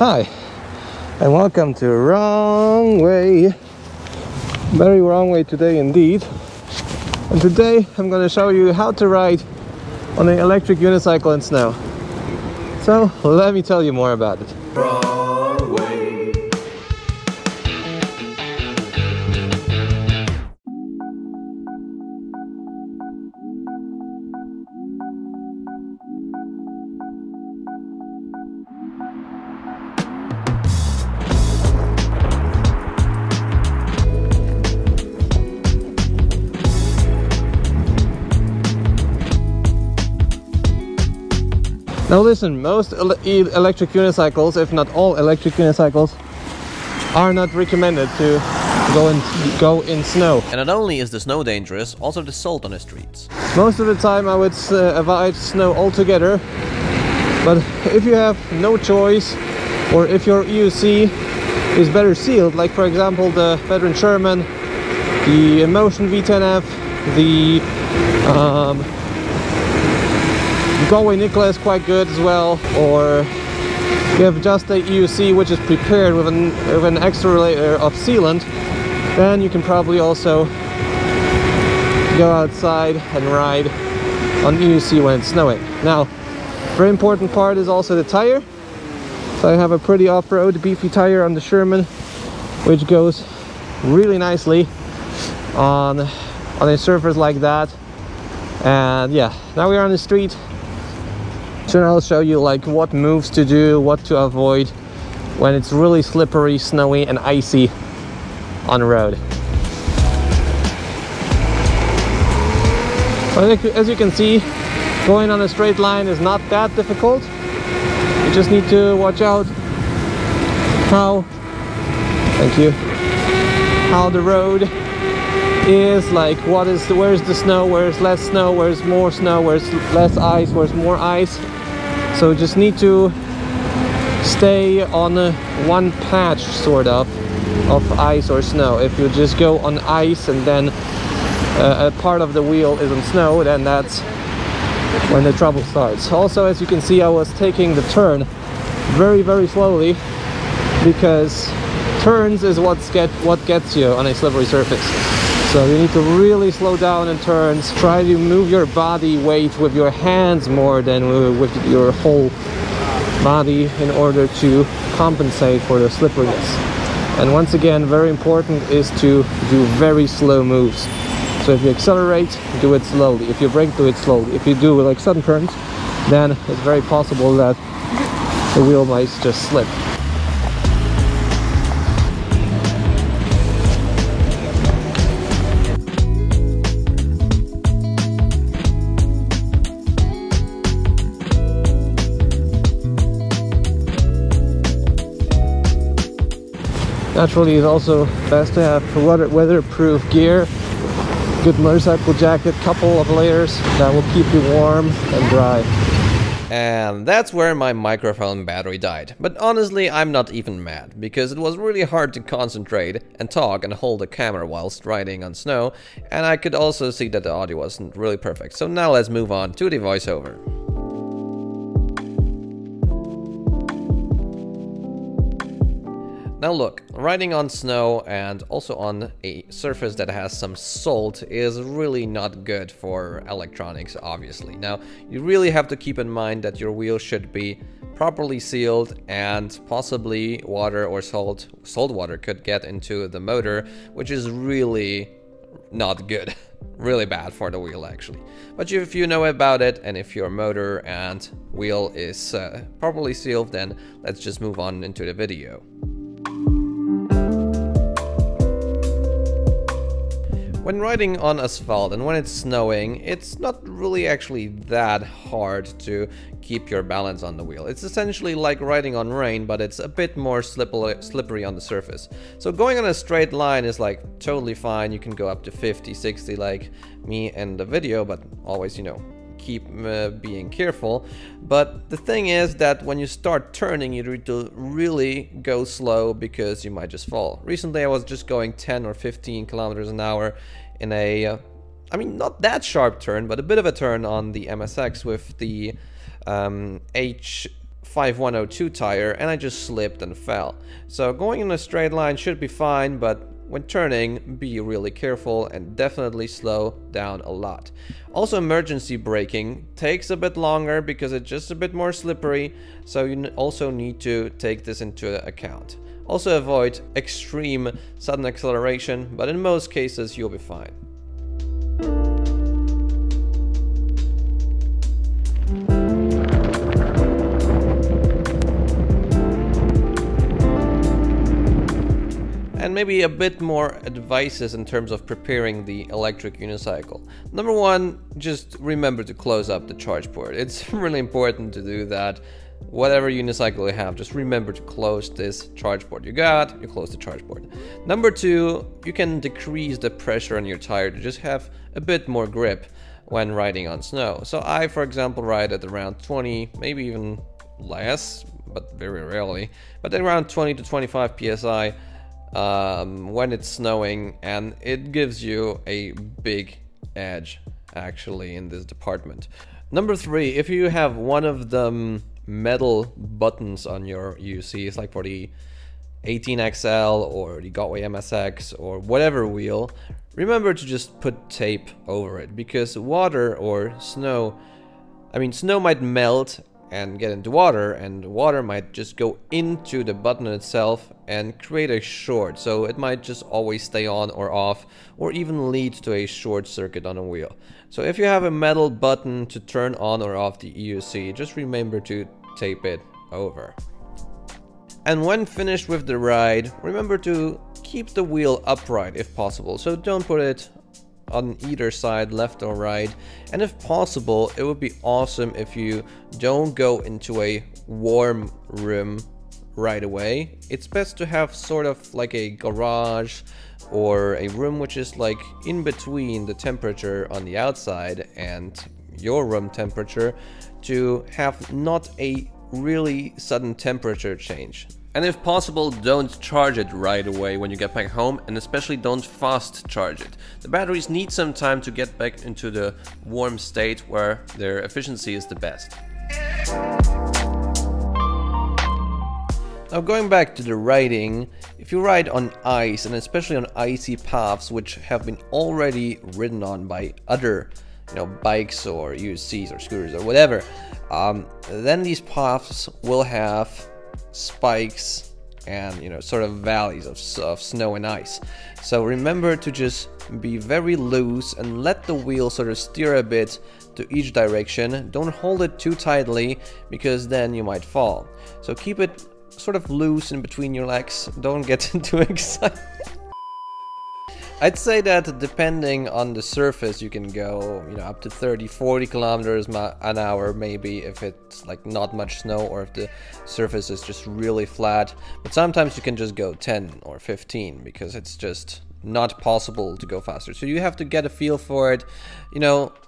Hi, and welcome to Wrong Way. Very wrong way today indeed. And today I'm going to show you how to ride on an electric unicycle in snow. So let me tell you more about it. Wrong way. Now listen, most electric unicycles, if not all electric unicycles, are not recommended to go in snow. And not only is the snow dangerous, also the salt on the streets. Most of the time I would avoid snow altogether, but if you have no choice, or if your EUC is better sealed, like for example the Veteran Sherman, the Motion V10F, the Galway Nicola is quite good as well, or you have just a EUC which is prepared with an extra layer of sealant, then you can probably also go outside and ride on EUC when it's snowing. Now, very important part is also the tire. So I have a pretty off-road beefy tire on the Sherman, which goes really nicely on a surface like that. And yeah, now we are on the street. So I'll show you like what moves to do, what to avoid when it's really slippery, snowy and icy on the road. But as you can see, going on a straight line is not that difficult. You just need to watch out how the road is, like where's the snow, where's less snow, where's more snow, where's less ice, where's more ice. So just need to stay on one patch sort of ice or snow. If you just go on ice and then a part of the wheel is on snow, then that's when the trouble starts. Also, as you can see, I was taking the turn very slowly, because turns is what gets you on a slippery surface. So you need to really slow down in turns. Try to move your body weight with your hands more than with your whole body in order to compensate for the slipperiness. And once again, very important is to do very slow moves. So if you accelerate, do it slowly. If you brake, do it slowly. If you do like sudden turns, then it's very possible that the wheel might just slip. Naturally, it's also best to have weatherproof gear, good motorcycle jacket, couple of layers that will keep you warm and dry. And that's where my microphone battery died. But honestly, I'm not even mad, because it was really hard to concentrate and talk and hold the camera whilst riding on snow, and I could also see that the audio wasn't really perfect. So now let's move on to the voiceover. Now look, riding on snow and also on a surface that has some salt is really not good for electronics, obviously. Now, you really have to keep in mind that your wheel should be properly sealed, and possibly water or salt water could get into the motor, which is really not good. Really bad for the wheel actually. But if you know about it, and if your motor and wheel is properly sealed, then let's just move on into the video. When riding on asphalt and when it's snowing, it's not really actually that hard to keep your balance on the wheel. It's essentially like riding on rain, but it's a bit more slippery on the surface. So going on a straight line is like totally fine. You can go up to 50, 60 like me in the video, but always, you know, keep being careful. But the thing is that when you start turning, you need to really go slow, because you might just fall. Recently I was just going 10 or 15 kilometers an hour in a I mean, not that sharp turn, but a bit of a turn on the MSX with the H 5102 tire and I just slipped and fell. So going in a straight line should be fine, but when turning, be really careful and definitely slow down a lot. Also, emergency braking takes a bit longer because it's just a bit more slippery, so you also need to take this into account. Also avoid extreme sudden acceleration, but in most cases you'll be fine. And maybe a bit more advices in terms of preparing the electric unicycle. Number one, just remember to close up the charge port. It's really important to do that. Whatever unicycle you have, just remember to close this charge port. You close the charge port. Number two, you can decrease the pressure on your tire to just have a bit more grip when riding on snow. So I, for example, ride at around 20, maybe even less, but very rarely, but around 20 to 25 psi. When it's snowing, and it gives you a big edge actually in this department. Number three, if you have one of the metal buttons on your UC, it's like for the 18XL or the Godway MSX or whatever wheel, remember to just put tape over it, because water or snow, snow might melt and get into water, and water might just go into the button itself and create a short, so it might just always stay on or off, or even lead to a short circuit on a wheel. So if you have a metal button to turn on or off the EUC, just remember to tape it over. And when finished with the ride, remember to keep the wheel upright if possible, so don't put it on either side, left or right. And if possible, it would be awesome if you don't go into a warm room right away. It's best to have sort of like a garage or a room which is like in between the temperature on the outside and your room temperature, to have not a really sudden temperature change. And if possible, don't charge it right away when you get back home, and especially don't fast charge it. The batteries need some time to get back into the warm state where their efficiency is the best. Now going back to the riding, if you ride on ice, and especially on icy paths which have been already ridden on by other bikes or UCs or scooters or whatever, then these paths will have spikes and sort of valleys of snow and ice. So remember to just be very loose and let the wheel sort of steer a bit to each direction. Don't hold it too tightly, because then you might fall. So keep it sort of loose in between your legs. Don't get too excited. I'd say that depending on the surface, you can go, up to 30-40 kilometers an hour, maybe, if it's like not much snow or if the surface is just really flat. But sometimes you can just go 10 or 15 because it's just not possible to go faster. So you have to get a feel for it.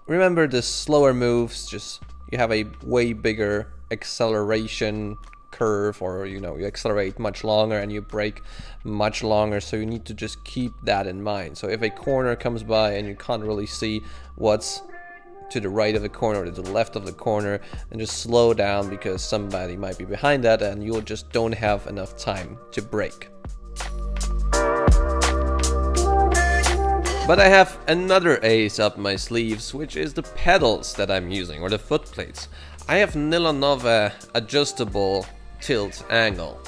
Remember the slower moves, just you have a way bigger acceleration curve, or you accelerate much longer and you brake much longer, so you need to just keep that in mind. So if a corner comes by and you can't really see what's to the right of the corner or to the left of the corner, then just slow down, because somebody might be behind that and you just don't have enough time to brake. But I have another ace up my sleeves, which is the pedals that I'm using, or the foot plates. I have NYLONOVE adjustable tilt angle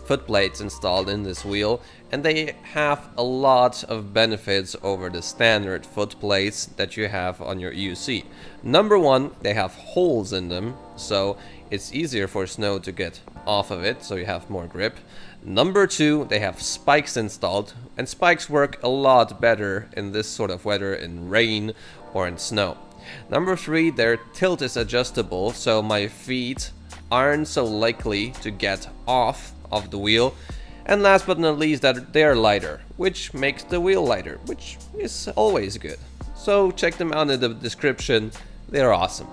foot plates installed in this wheel, and they have a lot of benefits over the standard foot plates that you have on your EUC. Number one, they have holes in them, so it's easier for snow to get off of it, so you have more grip. Number two, they have spikes installed, and spikes work a lot better in this sort of weather, in rain or in snow. Number three, their tilt is adjustable, so my feet aren't so likely to get off of the wheel. And last but not least, that they are lighter, which makes the wheel lighter, which is always good. So check them out in the description, they're awesome.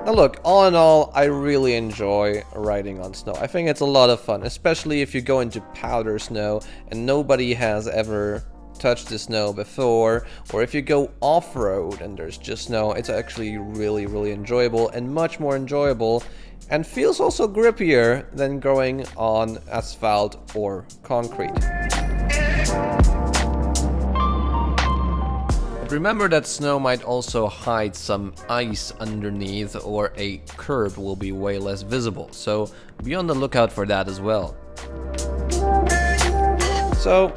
Now look, all in all, I really enjoy riding on snow. I think it's a lot of fun, especially if you go into powder snow and nobody has ever touched the snow before, or if you go off-road and there's just snow, it's actually really enjoyable, and much more enjoyable, and feels also grippier than going on asphalt or concrete. Remember that snow might also hide some ice underneath, or a curb will be way less visible, so be on the lookout for that as well. So,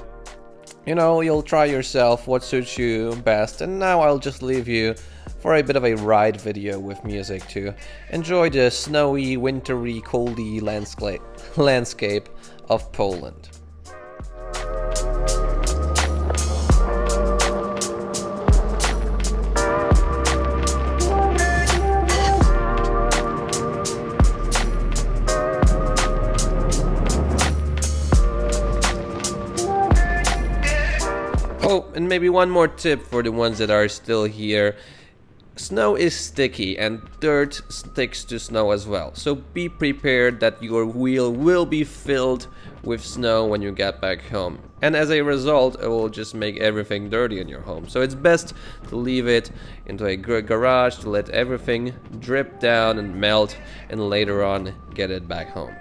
you know, you'll try yourself what suits you best, and now I'll just leave you for a bit of a ride video with music to enjoy the snowy, wintry, coldy landscape of Poland. Oh, and maybe one more tip for the ones that are still here. Snow is sticky and dirt sticks to snow as well. So be prepared that your wheel will be filled with snow when you get back home. And as a result, it will just make everything dirty in your home. So it's best to leave it into a garage to let everything drip down and melt, and later on get it back home.